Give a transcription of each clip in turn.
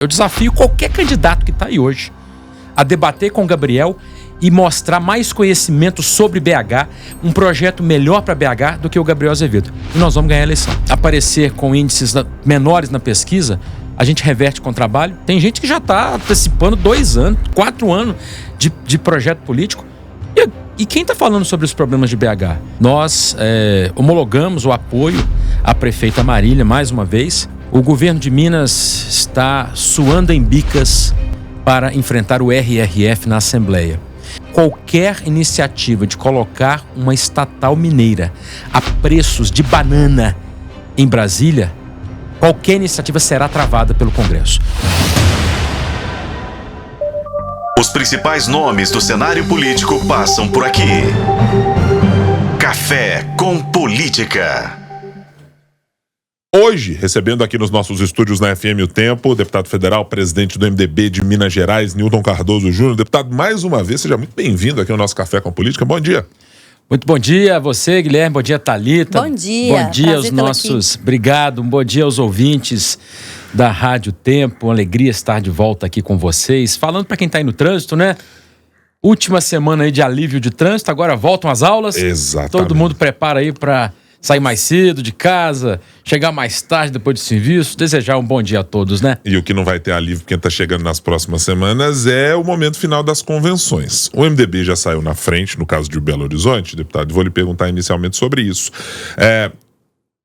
Eu desafio qualquer candidato que está aí hoje a debater com o Gabriel e mostrar mais conhecimento sobre BH, um projeto melhor para BH do que o Gabriel Azevedo. E nós vamos ganhar a eleição. Aparecer com índices menores na pesquisa, a gente reverte com o trabalho. Tem gente que já está antecipando 2 anos, 4 anos de projeto político. E quem está falando sobre os problemas de BH? Nós homologamos o apoio à prefeita Marília mais uma vez. O governo de Minas está suando em bicas para enfrentar o RRF na Assembleia. Qualquer iniciativa de colocar uma estatal mineira a preços de banana em Brasília, qualquer iniciativa será travada pelo Congresso. Os principais nomes do cenário político passam por aqui. Café com Política. Hoje, recebendo aqui nos nossos estúdios na FM O Tempo, o deputado federal, presidente do MDB de Minas Gerais, Newton Cardoso Júnior. Deputado, mais uma vez, seja muito bem-vindo aqui ao nosso Café com Política. Bom dia. Muito bom dia a você, Guilherme. Bom dia, Thalita. Bom dia. Bom dia aos nossos... Obrigado. Um bom dia aos ouvintes da Rádio Tempo. Uma alegria estar de volta aqui com vocês. Falando para quem está aí no trânsito, né? Última semana aí de alívio de trânsito, agora voltam as aulas. Exatamente. Todo mundo prepara aí para sair mais cedo de casa, chegar mais tarde depois do serviço, desejar um bom dia a todos, né? E o que não vai ter alívio quem está chegando nas próximas semanas é o momento final das convenções. O MDB já saiu na frente, no caso de Belo Horizonte, deputado, vou lhe perguntar inicialmente sobre isso.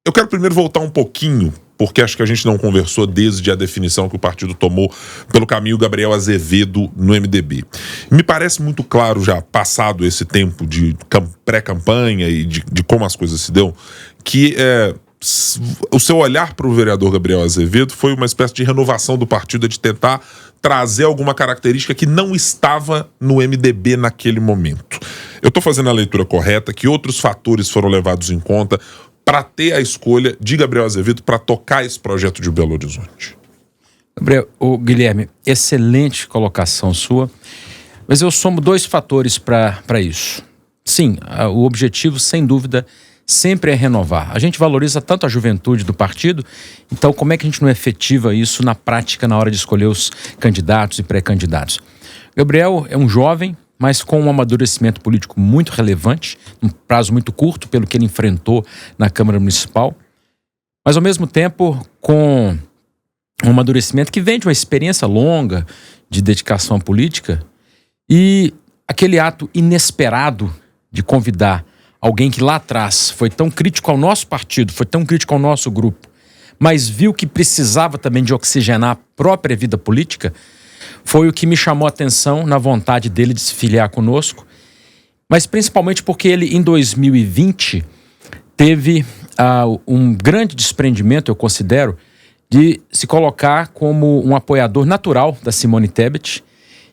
Eu quero primeiro voltar um pouquinho, porque acho que a gente não conversou desde a definição que o partido tomou pelo caminho Gabriel Azevedo no MDB. Me parece muito claro, já passado esse tempo de pré-campanha e de como as coisas se deu, que o seu olhar para o vereador Gabriel Azevedo foi uma espécie de renovação do partido, de tentar trazer alguma característica que não estava no MDB naquele momento. Eu estou fazendo a leitura correta, que outros fatores foram levados em conta para ter a escolha de Gabriel Azevedo para tocar esse projeto de Belo Horizonte? Guilherme, excelente colocação sua, mas eu somo 2 fatores para isso. Sim, o objetivo, sem dúvida, sempre é renovar. A gente valoriza tanto a juventude do partido, então como é que a gente não efetiva isso na prática na hora de escolher os candidatos e pré-candidatos? Gabriel é um jovem, mas com um amadurecimento político muito relevante, num prazo muito curto, pelo que ele enfrentou na Câmara Municipal, mas ao mesmo tempo com um amadurecimento que vem de uma experiência longa de dedicação à política e aquele ato inesperado de convidar alguém que lá atrás foi tão crítico ao nosso partido, foi tão crítico ao nosso grupo, mas viu que precisava também de oxigenar a própria vida política, foi o que me chamou a atenção na vontade dele de se filiar conosco, mas principalmente porque ele, em 2020, teve um grande desprendimento, eu considero, de se colocar como um apoiador natural da Simone Tebet.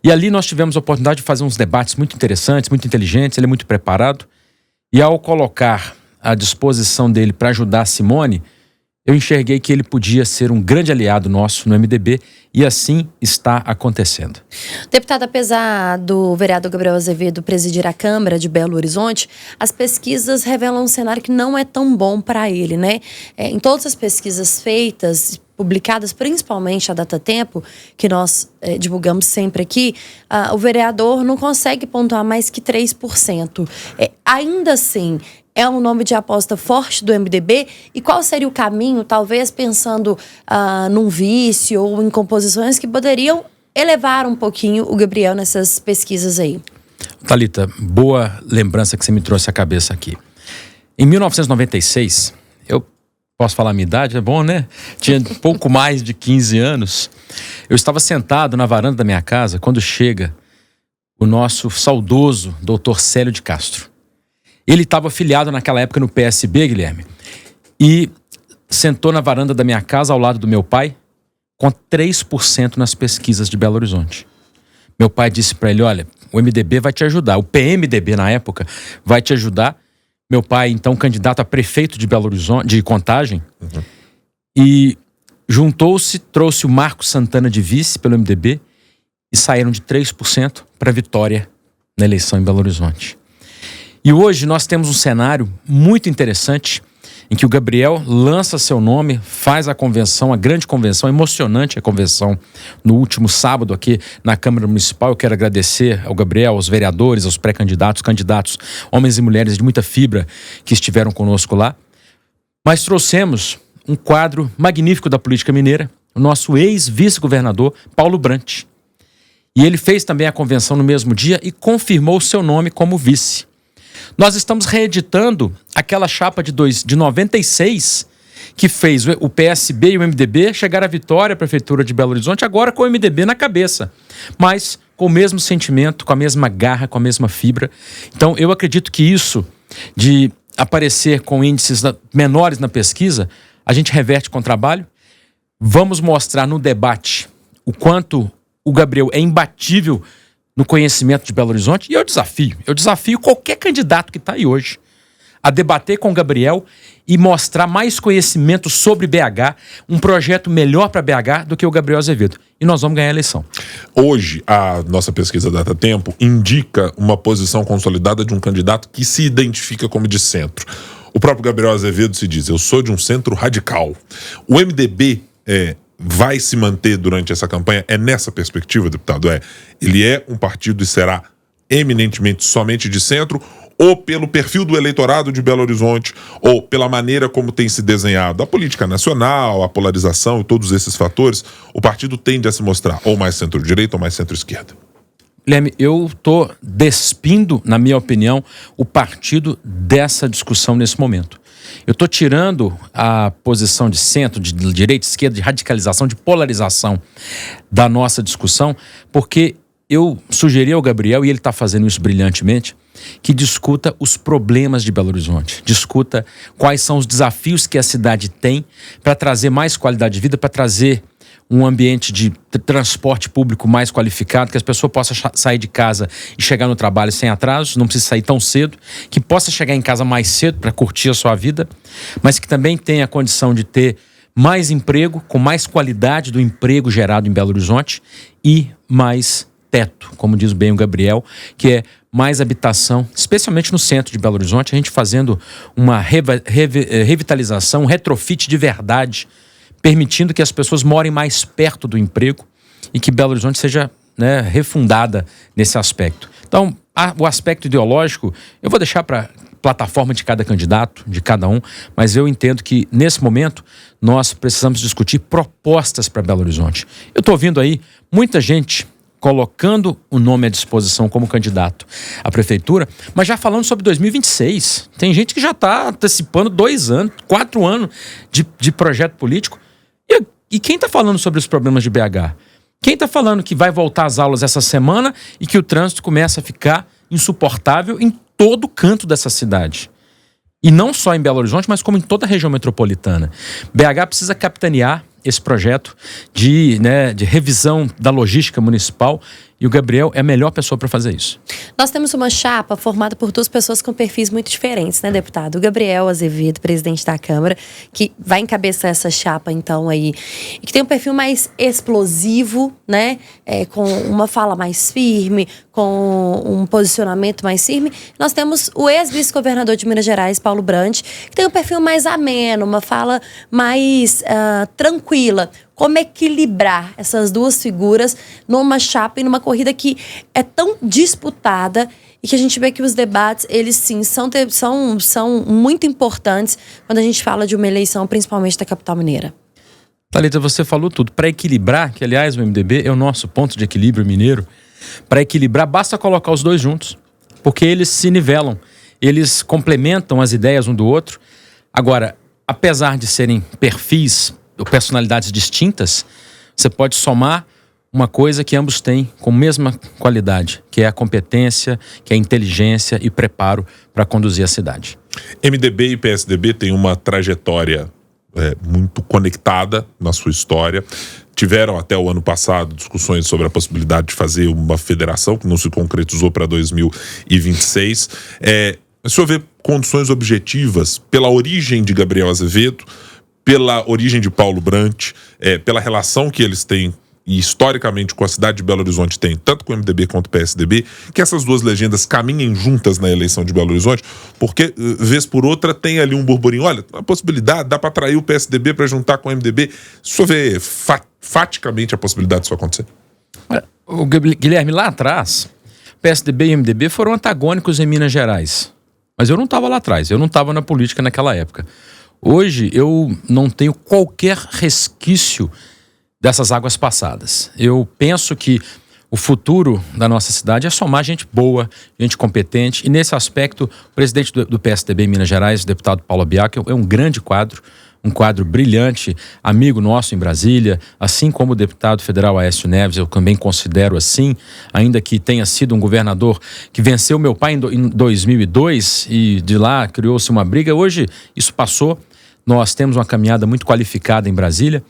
E ali nós tivemos a oportunidade de fazer uns debates muito interessantes, muito inteligentes, ele é muito preparado. E ao colocar à disposição dele para ajudar a Simone, eu enxerguei que ele podia ser um grande aliado nosso no MDB e assim está acontecendo. Deputado, apesar do vereador Gabriel Azevedo presidir a Câmara de Belo Horizonte, as pesquisas revelam um cenário que não é tão bom para ele, né? Em todas as pesquisas feitas, publicadas, principalmente a Datatempo, que nós divulgamos sempre aqui, o vereador não consegue pontuar mais que 3%. Ainda assim, é um nome de aposta forte do MDB? E qual seria o caminho, talvez pensando num vice ou em composições que poderiam elevar um pouquinho o Gabriel nessas pesquisas aí? Thalita, boa lembrança que você me trouxe à cabeça aqui. Em 1996, eu posso falar a minha idade, é bom, né? Tinha pouco mais de 15 anos. Eu estava sentado na varanda da minha casa quando chega o nosso saudoso doutor Célio de Castro. Ele estava afiliado naquela época no PSB, Guilherme, e sentou na varanda da minha casa ao lado do meu pai, com 3% nas pesquisas de Belo Horizonte. Meu pai disse para ele, olha, o MDB vai te ajudar, o PMDB na época vai te ajudar. Meu pai, então, candidato a prefeito de Belo Horizonte, de Contagem, e juntou-se, trouxe o Marcos Santana de vice pelo MDB e saíram de 3% para vitória na eleição em Belo Horizonte. E hoje nós temos um cenário muito interessante em que o Gabriel lança seu nome, faz a convenção, a grande convenção, emocionante a convenção no último sábado aqui na Câmara Municipal. Eu quero agradecer ao Gabriel, aos vereadores, aos pré-candidatos, candidatos, homens e mulheres de muita fibra que estiveram conosco lá. Mas trouxemos um quadro magnífico da política mineira, o nosso ex-vice-governador Paulo Brant. E ele fez também a convenção no mesmo dia e confirmou seu nome como vice. Nós estamos reeditando aquela chapa de 96 que fez o PSB e o MDB chegar à vitória à Prefeitura de Belo Horizonte, agora com o MDB na cabeça, mas com o mesmo sentimento, com a mesma garra, com a mesma fibra. Então eu acredito que isso de aparecer com índices menores na pesquisa, a gente reverte com o trabalho. Vamos mostrar no debate o quanto o Gabriel é imbatível no conhecimento de Belo Horizonte, e eu desafio qualquer candidato que está aí hoje a debater com o Gabriel e mostrar mais conhecimento sobre BH, um projeto melhor para BH do que o Gabriel Azevedo. E nós vamos ganhar a eleição. Hoje, a nossa pesquisa Data Tempo indica uma posição consolidada de um candidato que se identifica como de centro. O próprio Gabriel Azevedo se diz: eu sou de um centro radical. O MDB vai se manter durante essa campanha? É nessa perspectiva, deputado? Ele é um partido e será eminentemente somente de centro, ou pelo perfil do eleitorado de Belo Horizonte, ou pela maneira como tem se desenhado a política nacional, a polarização e todos esses fatores, o partido tende a se mostrar ou mais centro-direita ou mais centro-esquerda? Guilherme, eu estou despindo, na minha opinião, o partido dessa discussão nesse momento. Eu estou tirando a posição de centro, de direita, esquerda, de radicalização, de polarização da nossa discussão, porque eu sugeri ao Gabriel, e ele está fazendo isso brilhantemente, que discuta os problemas de Belo Horizonte, discuta quais são os desafios que a cidade tem para trazer mais qualidade de vida, para trazer um ambiente de transporte público mais qualificado, que as pessoas possam sair de casa e chegar no trabalho sem atraso, não precisa sair tão cedo, que possa chegar em casa mais cedo para curtir a sua vida, mas que também tenha a condição de ter mais emprego, com mais qualidade do emprego gerado em Belo Horizonte e mais teto, como diz bem o Gabriel, que é mais habitação, especialmente no centro de Belo Horizonte, a gente fazendo uma revitalização, um retrofit de verdade, permitindo que as pessoas morem mais perto do emprego e que Belo Horizonte seja, né, refundada nesse aspecto. Então, o aspecto ideológico, eu vou deixar para plataforma de cada candidato, de cada um, mas eu entendo que, nesse momento, nós precisamos discutir propostas para Belo Horizonte. Eu estou ouvindo aí muita gente colocando o nome à disposição como candidato à prefeitura, mas já falando sobre 2026. Tem gente que já está antecipando 2 anos, 4 anos de projeto político. E quem está falando sobre os problemas de BH? Quem está falando que vai voltar às aulas essa semana e que o trânsito começa a ficar insuportável em todo canto dessa cidade? E não só em Belo Horizonte, mas como em toda a região metropolitana. BH precisa capitanear esse projeto de revisão da logística municipal, e o Gabriel é a melhor pessoa para fazer isso. Nós temos uma chapa formada por 2 pessoas com perfis muito diferentes, né, deputado? O Gabriel Azevedo, presidente da Câmara, que vai encabeçar essa chapa, então, aí, e que tem um perfil mais explosivo, né, com uma fala mais firme, com um posicionamento mais firme. Nós temos o ex-vice-governador de Minas Gerais, Paulo Brant, que tem um perfil mais ameno, uma fala mais tranquila. Como equilibrar essas 2 figuras numa chapa e numa corrida que é tão disputada e que a gente vê que os debates, eles sim, são muito importantes quando a gente fala de uma eleição, principalmente da capital mineira. Thalita, você falou tudo. Para equilibrar, que aliás o MDB é o nosso ponto de equilíbrio mineiro, para equilibrar basta colocar os 2 juntos, porque eles se nivelam, eles complementam as ideias um do outro. Agora, apesar de serem perfis ou personalidades distintas, você pode somar uma coisa que ambos têm com a mesma qualidade, que é a competência, que é a inteligência e preparo para conduzir a cidade. MDB e PSDB têm uma trajetória muito conectada na sua história. Tiveram até o ano passado discussões sobre a possibilidade de fazer uma federação, que não se concretizou para 2026. O senhor vê condições objetivas pela origem de Gabriel Azevedo, pela origem de Paulo Brant, pela relação que eles têm e historicamente com a cidade de Belo Horizonte tem, tanto com o MDB quanto o PSDB, que essas duas legendas caminhem juntas na eleição de Belo Horizonte, porque, vez por outra, tem ali um burburinho. Olha, a possibilidade, dá para atrair o PSDB para juntar com o MDB. O senhor vê faticamente a possibilidade disso acontecer? O Guilherme, lá atrás, PSDB e MDB foram antagônicos em Minas Gerais. Mas eu não estava lá atrás, eu não estava na política naquela época. Hoje, eu não tenho qualquer resquício dessas águas passadas. Eu penso que o futuro da nossa cidade é somar gente boa, gente competente, e nesse aspecto, o presidente do PSDB em Minas Gerais, o deputado Paulo Biak, é um grande quadro, um quadro brilhante, amigo nosso em Brasília, assim como o deputado federal Aécio Neves, eu também considero assim, ainda que tenha sido um governador que venceu meu pai em 2002 e de lá criou-se uma briga. Hoje isso passou. Nós temos uma caminhada muito qualificada em Brasília.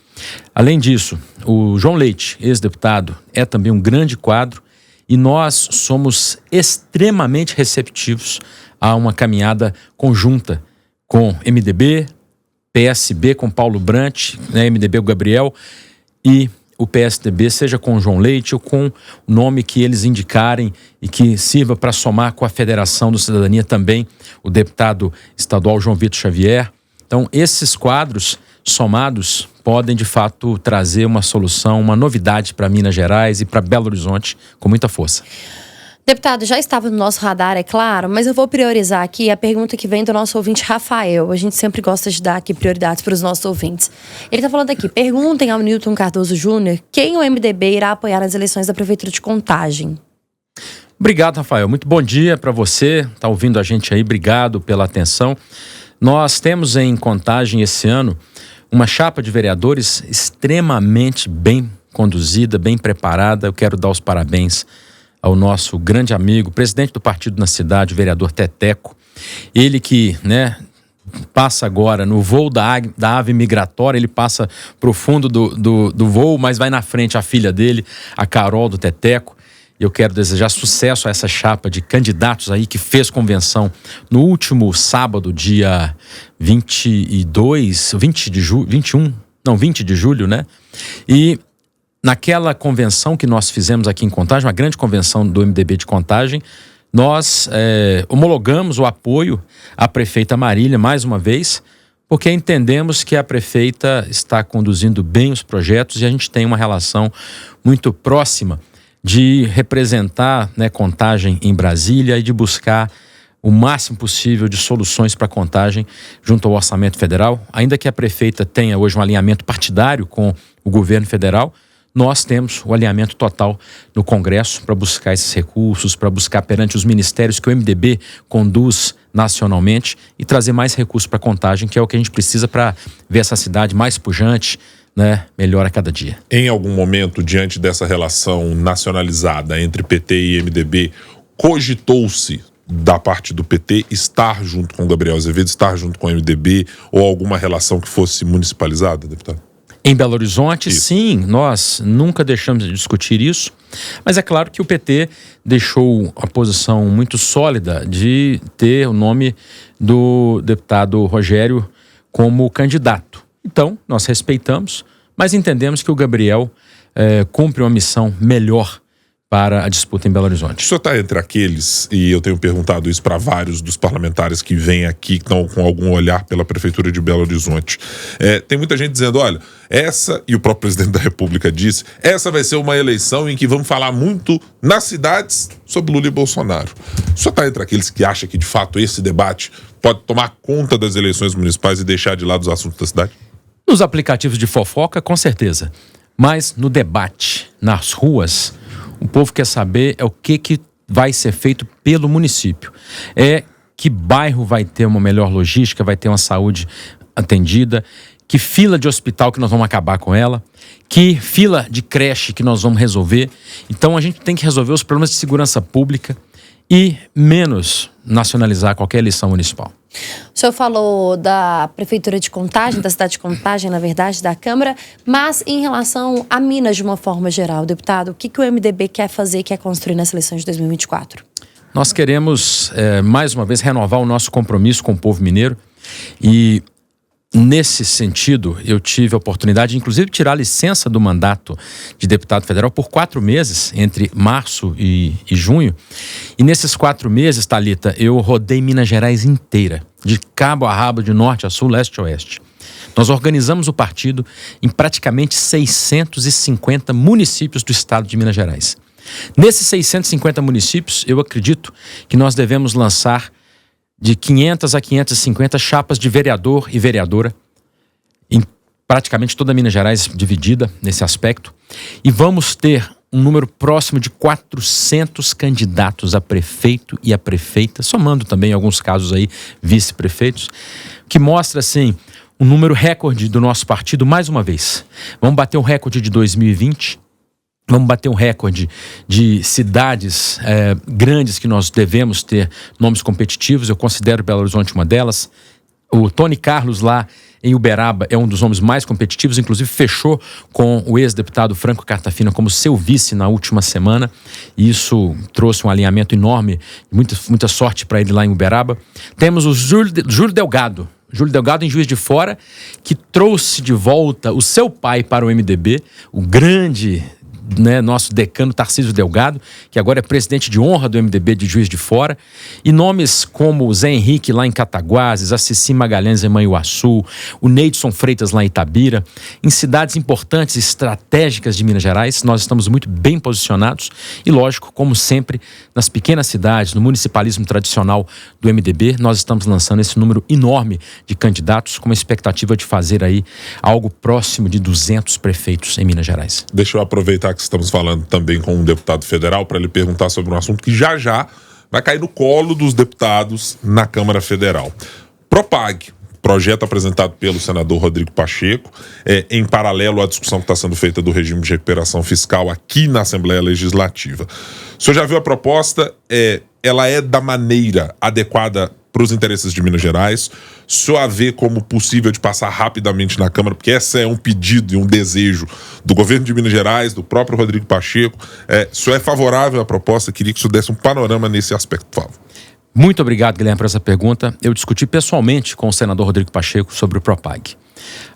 Além disso, o João Leite, ex-deputado, é também um grande quadro e nós somos extremamente receptivos a uma caminhada conjunta com MDB, PSB com Paulo Brant, né, MDB o Gabriel e o PSDB, seja com o João Leite ou com o nome que eles indicarem e que sirva para somar com a Federação do Cidadania também, o deputado estadual João Vitor Xavier. Então, esses quadros somados podem, de fato, trazer uma solução, uma novidade para Minas Gerais e para Belo Horizonte com muita força. Deputado, já estava no nosso radar, é claro, mas eu vou priorizar aqui a pergunta que vem do nosso ouvinte Rafael. A gente sempre gosta de dar aqui prioridades para os nossos ouvintes. Ele está falando aqui, perguntem ao Newton Cardoso Júnior quem o MDB irá apoiar nas eleições da Prefeitura de Contagem. Obrigado, Rafael. Muito bom dia para você. Está ouvindo a gente aí, obrigado pela atenção. Nós temos em Contagem esse ano uma chapa de vereadores extremamente bem conduzida, bem preparada. Eu quero dar os parabéns ao nosso grande amigo, presidente do partido na cidade, o vereador Teteco. Ele que, passa agora no voo da ave migratória, ele passa para o fundo do voo, mas vai na frente a filha dele, a Carol do Teteco. Eu quero desejar sucesso a essa chapa de candidatos aí que fez convenção no último sábado, dia 20 de julho, né? E naquela convenção que nós fizemos aqui em Contagem, uma grande convenção do MDB de Contagem, nós homologamos o apoio à prefeita Marília mais uma vez, porque entendemos que a prefeita está conduzindo bem os projetos e a gente tem uma relação muito próxima de representar, Contagem em Brasília e de buscar o máximo possível de soluções para Contagem junto ao Orçamento Federal. Ainda que a prefeita tenha hoje um alinhamento partidário com o governo federal, nós temos o alinhamento total no Congresso para buscar esses recursos, para buscar perante os ministérios que o MDB conduz nacionalmente e trazer mais recursos para Contagem, que é o que a gente precisa para ver essa cidade mais pujante, melhor a cada dia. Em algum momento, diante dessa relação nacionalizada entre PT e MDB, cogitou-se da parte do PT estar junto com o Gabriel Azevedo, estar junto com o MDB ou alguma relação que fosse municipalizada, deputado? Em Belo Horizonte, isso. Sim, nós nunca deixamos de discutir isso, mas é claro que o PT deixou a posição muito sólida de ter o nome do deputado Rogério como candidato. Então, nós respeitamos, mas entendemos que o Gabriel cumpre uma missão melhor para a disputa em Belo Horizonte. O senhor está entre aqueles, e eu tenho perguntado isso para vários dos parlamentares que vêm aqui, que estão com algum olhar pela Prefeitura de Belo Horizonte. Tem muita gente dizendo, olha, essa, e o próprio presidente da República disse, essa vai ser uma eleição em que vamos falar muito nas cidades sobre Lula e Bolsonaro. O senhor está entre aqueles que acham que, de fato, esse debate pode tomar conta das eleições municipais e deixar de lado os assuntos da cidade? Nos aplicativos de fofoca, com certeza. Mas no debate, nas ruas, o povo quer saber o que vai ser feito pelo município. Que bairro vai ter uma melhor logística, vai ter uma saúde atendida, que fila de hospital que nós vamos acabar com ela, que fila de creche que nós vamos resolver. Então a gente tem que resolver os problemas de segurança pública e menos nacionalizar qualquer eleição municipal. O senhor falou da Prefeitura de Contagem, da cidade de Contagem, na verdade, da Câmara, mas em relação a Minas de uma forma geral, deputado, o que o MDB quer fazer, quer construir nessa eleição de 2024? Nós queremos, mais uma vez, renovar o nosso compromisso com o povo mineiro e Nesse sentido, eu tive a oportunidade de, inclusive, tirar a licença do mandato de deputado federal por 4 meses, entre março e junho. E nesses 4 meses, Thalita, eu rodei Minas Gerais inteira, de cabo a rabo, de norte a sul, leste a oeste. Nós organizamos o partido em praticamente 650 municípios do estado de Minas Gerais. Nesses 650 municípios, eu acredito que nós devemos lançar de 500 a 550 chapas de vereador e vereadora, em praticamente toda Minas Gerais dividida nesse aspecto. E vamos ter um número próximo de 400 candidatos a prefeito e a prefeita, somando também em alguns casos aí vice-prefeitos, que mostra assim um número recorde do nosso partido mais uma vez. Vamos bater o recorde de 2020. Vamos bater um recorde de cidades grandes que nós devemos ter nomes competitivos. Eu considero Belo Horizonte uma delas. O Tony Carlos lá em Uberaba é um dos nomes mais competitivos. Inclusive fechou com o ex-deputado Franco Cartafina como seu vice na última semana. E isso trouxe um alinhamento enorme. Muita sorte para ele lá em Uberaba. Temos o Júlio Delgado. Júlio Delgado em Juiz de Fora, que trouxe de volta o seu pai para o MDB, o grande nosso decano Tarcísio Delgado, que agora é presidente de honra do MDB de Juiz de Fora, e nomes como o Zé Henrique lá em Cataguases, a Cici Magalhães em Manhuaçu, o Neidson Freitas lá em Itabira, em cidades importantes e estratégicas de Minas Gerais. Nós estamos muito bem posicionados e, lógico, como sempre, nas pequenas cidades, no municipalismo tradicional do MDB, nós estamos lançando esse número enorme de candidatos com a expectativa de fazer aí algo próximo de 200 prefeitos em Minas Gerais. Deixa eu aproveitar que estamos falando também com um deputado federal para lhe perguntar sobre um assunto que já vai cair no colo dos deputados na Câmara Federal. Propag, projeto apresentado pelo senador Rodrigo Pacheco, em paralelo à discussão que está sendo feita do regime de recuperação fiscal aqui na Assembleia Legislativa. O senhor já viu a proposta? Ela é da maneira adequada para os interesses de Minas Gerais? O senhor a vê como possível de passar rapidamente na Câmara? Porque esse é um pedido e um desejo do governo de Minas Gerais, do próprio Rodrigo Pacheco. O senhor é favorável à proposta? Queria que o senhor desse um panorama nesse aspecto, por favor. Muito obrigado, Guilherme, por essa pergunta. Eu discuti pessoalmente com o senador Rodrigo Pacheco sobre o Propag.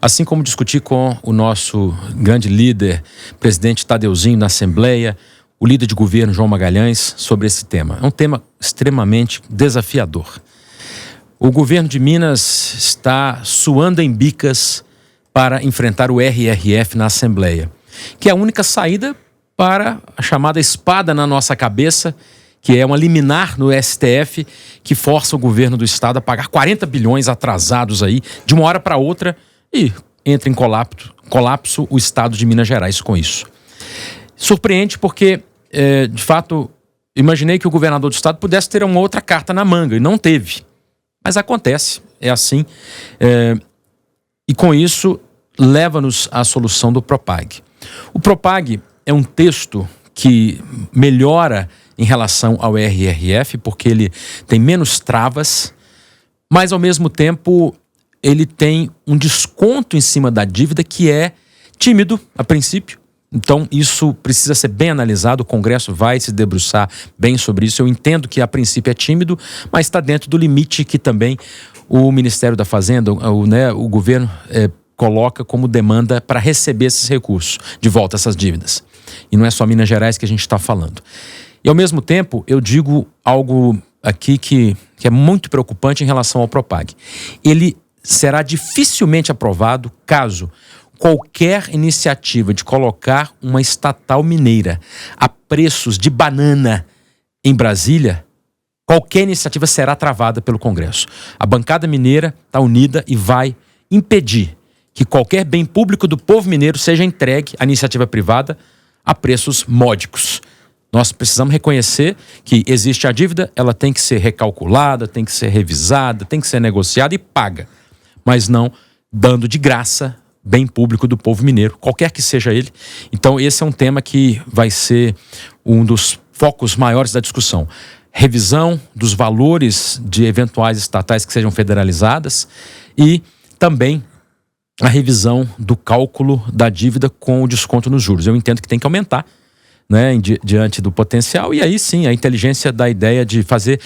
Assim como discuti com o nosso grande líder, presidente Tadeuzinho, na Assembleia, o líder de governo João Magalhães, sobre esse tema. É um tema extremamente desafiador. O governo de Minas está suando em bicas para enfrentar o RRF na Assembleia, que é a única saída para a chamada espada na nossa cabeça, que é uma liminar no STF que força o governo do estado a pagar 40 bilhões atrasados aí, de uma hora para outra, e entra em colapso o estado de Minas Gerais com isso. Surpreende porque, de fato, imaginei que o governador do estado pudesse ter uma outra carta na manga, e não teve. Mas acontece, é assim. E com isso, leva-nos à solução do Propag. O Propag é um texto que melhora em relação ao RRF, porque ele tem menos travas, mas ao mesmo tempo ele tem um desconto em cima da dívida que é tímido a princípio. Então isso precisa ser bem analisado, o Congresso vai se debruçar bem sobre isso. Eu entendo que a princípio é tímido, mas está dentro do limite que também o Ministério da Fazenda, o governo coloca como demanda para receber esses recursos, de volta essas dívidas. E não é só Minas Gerais que a gente está falando. E ao mesmo tempo eu digo algo aqui que é muito preocupante em relação ao Propag. Ele será dificilmente aprovado caso qualquer iniciativa de colocar uma estatal mineira a preços de banana em Brasília, qualquer iniciativa será travada pelo Congresso. A bancada mineira está unida e vai impedir que qualquer bem público do povo mineiro seja entregue à iniciativa privada a preços módicos. Nós precisamos reconhecer que existe a dívida, ela tem que ser recalculada, tem que ser revisada, tem que ser negociada e paga, mas não dando de graça bem público do povo mineiro, qualquer que seja ele. Então esse é um tema que vai ser um dos focos maiores da discussão. Revisão dos valores de eventuais estatais que sejam federalizadas e também a revisão do cálculo da dívida com o desconto nos juros. Eu entendo que tem que aumentar, diante do potencial, e aí sim a inteligência da ideia de fazer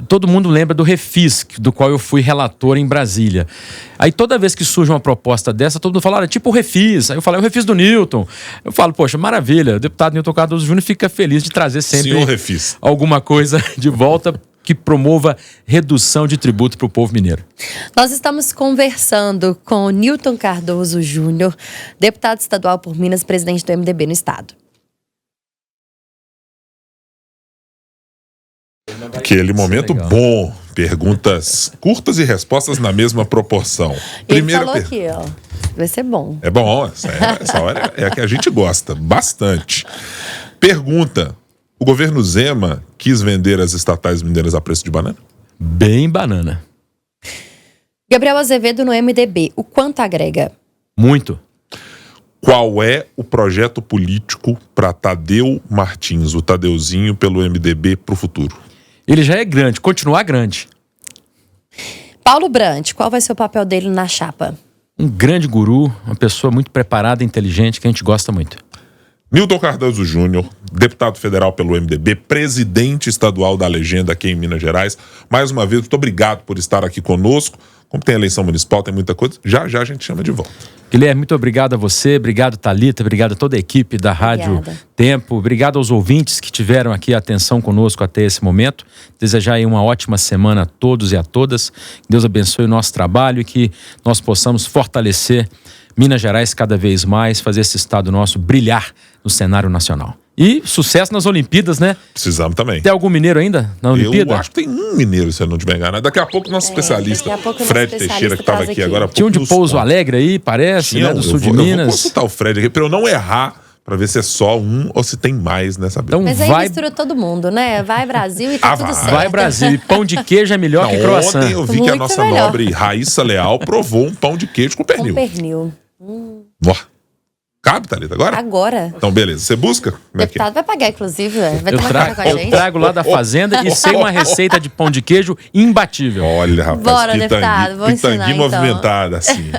Todo mundo lembra do Refis, do qual eu fui relator em Brasília. Aí toda vez que surge uma proposta dessa, todo mundo fala, olha, tipo o Refis. Aí eu falo, é o Refis do Newton. Eu falo, poxa, maravilha, o deputado Newton Cardoso Júnior fica feliz de trazer sempre alguma coisa de volta que promova redução de tributo para o povo mineiro. Nós estamos conversando com Newton Cardoso Júnior, deputado estadual por Minas, presidente do MDB no estado. Aquele momento bom. Perguntas curtas e respostas na mesma proporção. Ele falou aqui, ó. Vai ser bom. É bom, essa hora é a que a gente gosta, bastante. Pergunta: o governo Zema quis vender as estatais mineiras a preço de banana? Bem banana. Gabriel Azevedo no MDB, o quanto agrega? Muito. Qual é o projeto político para Tadeu Martins, o Tadeuzinho, pelo MDB para o futuro? Ele já é grande, continuar grande. Paulo Brandt, qual vai ser o papel dele na chapa? Um grande guru, uma pessoa muito preparada, inteligente, que a gente gosta muito. Newton Cardoso Júnior, deputado federal pelo MDB, presidente estadual da Legenda aqui em Minas Gerais. Mais uma vez, muito obrigado por estar aqui conosco. Como tem eleição municipal, tem muita coisa, já a gente chama de volta. Guilherme, muito obrigado a você, obrigado Thalita, obrigado a toda a equipe da Rádio Tempo, obrigado aos ouvintes que tiveram aqui a atenção conosco até esse momento. Desejar aí uma ótima semana a todos e a todas. Que Deus abençoe o nosso trabalho e que nós possamos fortalecer Minas Gerais cada vez mais, fazer esse estado nosso brilhar no cenário nacional. E sucesso nas Olimpíadas, né? Precisamos também. Tem algum mineiro ainda na Olimpíada? Eu acho que tem um mineiro, se eu não estiver enganado. Daqui a pouco o nosso especialista, Fred Teixeira, que estava aqui agora. Tinha um de Pouso Alegre aí, parece, né? Do sul de Minas. Eu vou consultar o Fred aqui para eu não errar, para ver se é só um ou se tem mais nessa briga. Mas aí mistura todo mundo, né? Vai Brasil e tá tudo certo. Vai Brasil. E pão de queijo é melhor que croissant. Ontem eu vi que a nossa nobre Raíssa Leal provou um pão de queijo com pernil. Com pernil. Cabe, Thalita, agora? Agora. Então, beleza. Você busca? O deputado vai pagar, inclusive. Vai tomar café com a gente. Eu trago lá da fazenda e sei uma receita de pão de queijo imbatível. Olha, rapaz, bora, deputado. Vou ensinar, movimentada, assim.